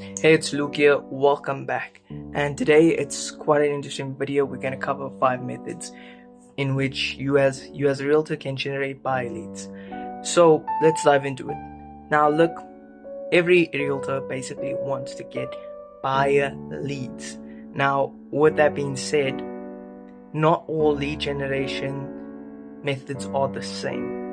Hey, it's Luke here. Welcome back. And today it's quite an interesting video. We're going to cover 5 methods in which you as a realtor can generate buyer leads. So let's dive into it. Now look, every realtor basically wants to get buyer leads. Now with that being said, not all lead generation methods are the same.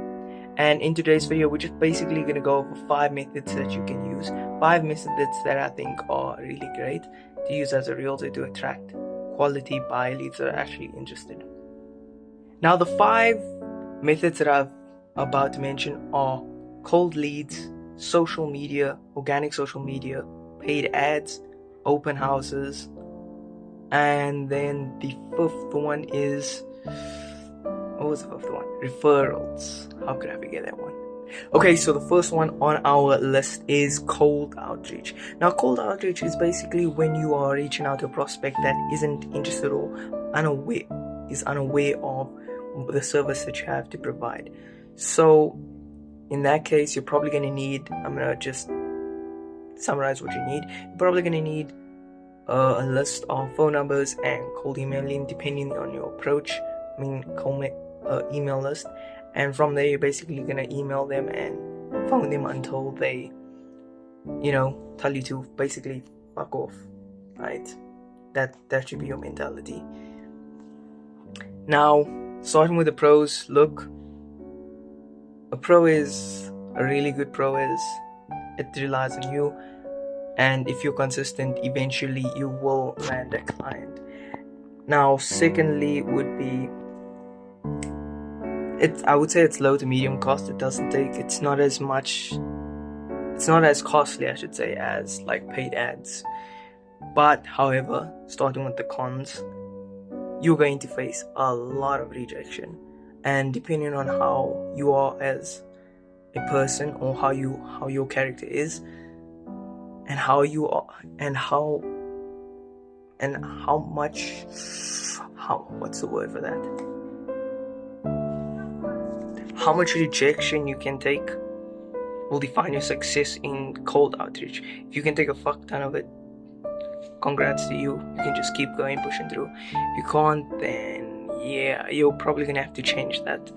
And in today's video, we're just basically going to go over 5 methods that you can use. 5 methods that I think are really great to use as a realtor to attract quality buyer leads that are actually interested. Now, the 5 methods that I'm about to mention are cold leads, social media, organic social media, paid ads, open houses, and then the 5th one is... what was the 5th one? Referrals. How could I forget that one? Okay, so the first one on our list is cold outreach. Now, cold outreach is basically when you are reaching out to a prospect that isn't interested or unaware of the service that you have to provide. So, in that case, you're probably going to need, I'm going to just summarize what you need. You're probably going to need a list of phone numbers and cold emailing depending on your approach. Email list, and from there you're basically gonna email them and phone them until they tell you to basically fuck off, right? That should be your mentality. Now, starting with the pros. Look, a really good pro is it relies on you, and if you're consistent, eventually you will land a client. Now, secondly would be, I would say it's low to medium cost. It's not as costly, I should say, as like paid ads. But however, starting with the cons, you're going to face a lot of rejection, and depending on how you are as a person, or how your character is, and how you are, and what's the word for that? How much rejection you can take will define your success in cold outreach. If you can take a fuck ton of it, congrats to you. You can just keep going, pushing through. If you can't, then yeah, you're probably gonna have to change that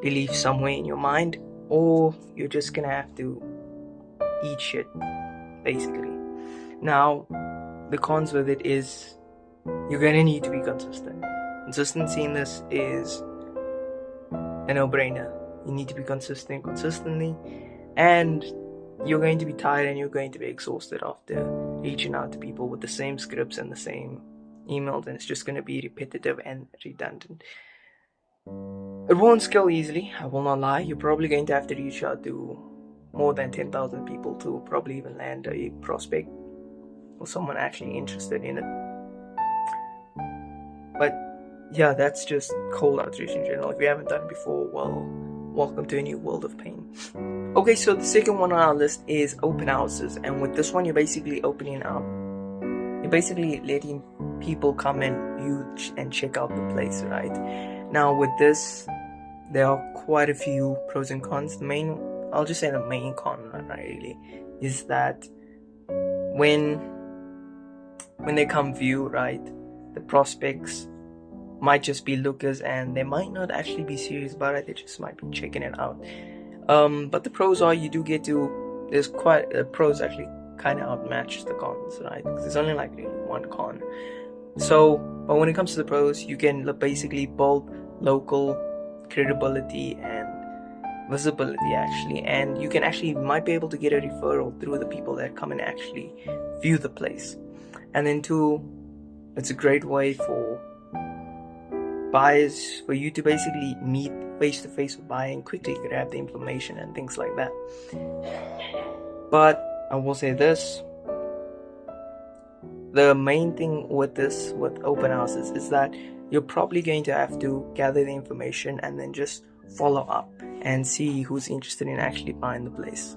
belief somewhere in your mind, or you're just gonna have to eat shit, basically. Now, the cons with it is you're gonna need to be consistent. Consistency in this is a no-brainer. You need to be consistently, and you're going to be tired and you're going to be exhausted after reaching out to people with the same scripts and the same emails, and it's just going to be repetitive and redundant. It won't scale easily, I will not lie. You're probably going to have to reach out to more than 10,000 people to probably even land a prospect or someone actually interested in it. But yeah, that's just cold outreach in general. If you haven't done it before, well, welcome to a new world of pain. Okay, so the second one on our list is open houses, and with this one, you're basically letting people come and view and check out the place, right? Now, with this, there are quite a few pros and cons. The main con, really, is that when they come view, right, the prospects might just be lookers, and they might not actually be serious about it. They just might be checking it out. But the pros are, pros actually kind of outmatch the cons, right? Because there's only like really one con. So, but when it comes to the pros, you can basically build local credibility and visibility, actually, and you might be able to get a referral through the people that come and actually view the place. And then 2, it's a great way for buyers, for you to basically meet face to face with buyer and quickly grab the information and things like that. But I will say this, the main thing with open houses is that you're probably going to have to gather the information and then just follow up and see who's interested in actually buying the place.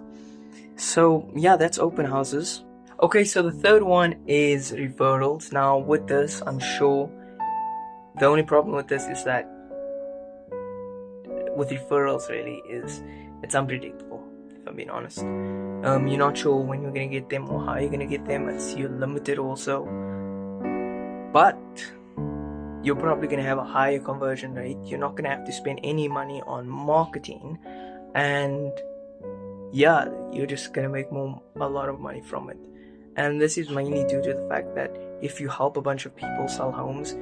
So yeah, that's open houses. Okay, so the third one is referrals. Now with this, I'm sure the only problem with this is that with referrals really is it's unpredictable, if I'm being honest. You're not sure when you're gonna get them or how you're gonna get them. You're limited also, but you're probably gonna have a higher conversion rate. You're not gonna have to spend any money on marketing, and yeah, you're just gonna make a lot of money from it. And this is mainly due to the fact that if you help a bunch of people sell homes,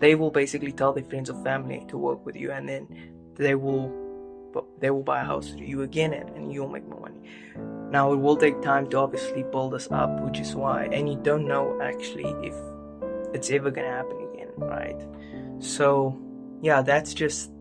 they will basically tell their friends or family to work with you, and then they will buy a house through you again, and you'll make more money. Now, it will take time to obviously build this up, which is why, and you don't know actually if it's ever gonna happen again, right? So yeah, that's just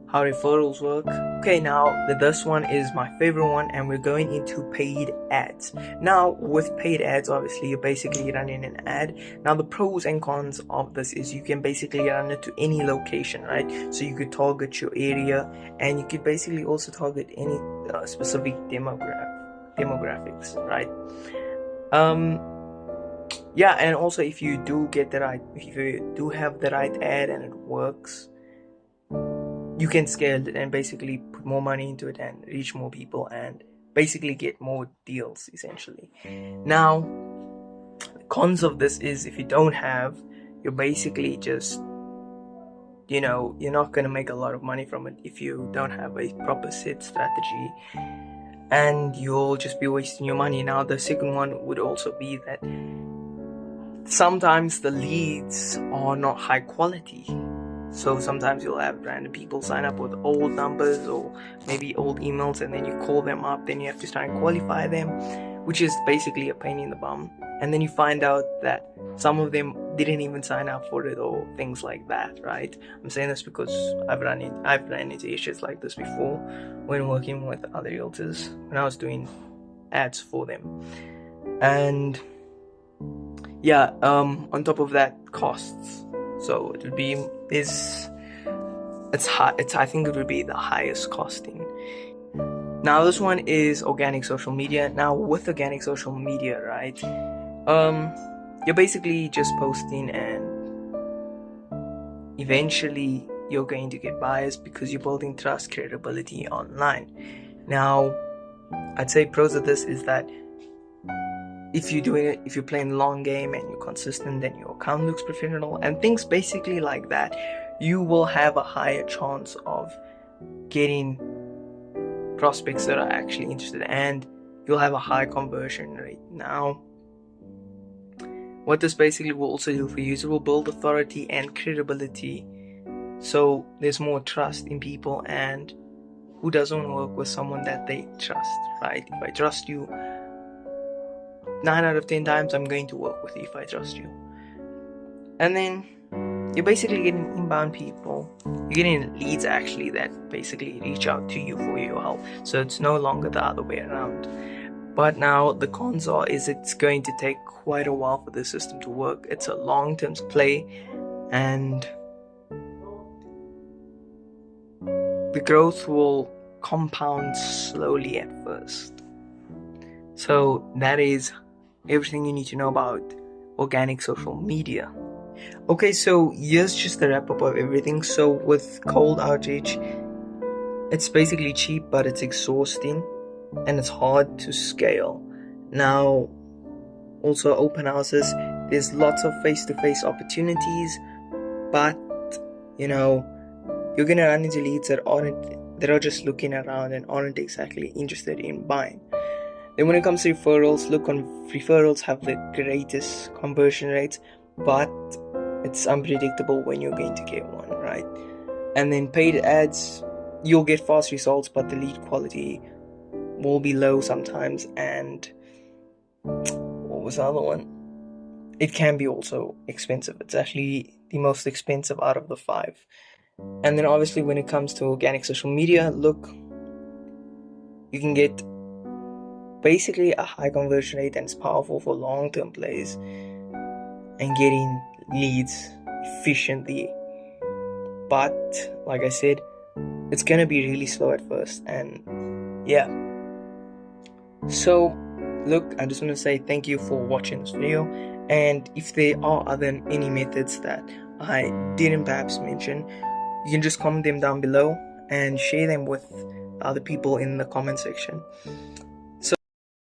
how referrals work. Okay, now this one is my favorite one, and we're going into paid ads. Now, with paid ads, obviously you're basically running an ad. Now, the pros and cons of this is you can basically run it to any location, right? So you could target your area, and you could basically also target any specific demographics, right? Yeah, and also if you do have the right ad and it works, you can scale it and basically put more money into it and reach more people and basically get more deals, essentially. Now, the cons of this is if you don't have, you're basically just, you're not going to make a lot of money from it if you don't have a proper set strategy, and you'll just be wasting your money. Now, the second one would also be that sometimes the leads are not high quality. So sometimes you'll have random people sign up with old numbers or maybe old emails, and then you call them up, then you have to try and qualify them, which is basically a pain in the bum. And then you find out that some of them didn't even sign up for it or things like that, right? I'm saying this because I've ran into issues like this before when working with other realtors, when I was doing ads for them. And yeah, on top of that, costs. So it would be I think it would be the highest costing. Now, this one is organic social media. Now, with organic social media, right, you're basically just posting, and eventually you're going to get buyers because you're building trust, credibility online. Now, I'd say pros of this is that if you're playing the long game and you're consistent, then your account looks professional and things basically like that, you will have a higher chance of getting prospects that are actually interested, and you'll have a high conversion rate. Now, what this basically will also do for you is it will build authority and credibility, so there's more trust in people, and who doesn't want to work with someone that they trust, right? If I trust you, 9 out of 10 times I'm going to work with you if I trust you. And then you're basically getting inbound people, you're getting leads actually that basically reach out to you for your help, so it's no longer the other way around. But now the cons is it's going to take quite a while for the system to work. It's a long-term play, and the growth will compound slowly at first. So that is everything you need to know about organic social media. Okay, so here's just the wrap up of everything. So with cold outreach, it's basically cheap, but it's exhausting and it's hard to scale. Now, also open houses, there's lots of face-to-face opportunities, but you're gonna run into leads that are just looking around and aren't exactly interested in buying. Then when it comes to referrals, referrals have the greatest conversion rates, but it's unpredictable when you're going to get one, right? And then paid ads, you'll get fast results, but the lead quality will be low sometimes. And what was the other one? It can be also expensive. It's actually the most expensive out of the 5. And then obviously when it comes to organic social media, you can get basically a high conversion rate, and it's powerful for long-term plays and getting leads efficiently. But like I said, it's gonna be really slow at first, and yeah. So look, I just want to say thank you for watching this video, and if there are any methods that I didn't perhaps mention, you can just comment them down below and share them with other people in the comment section.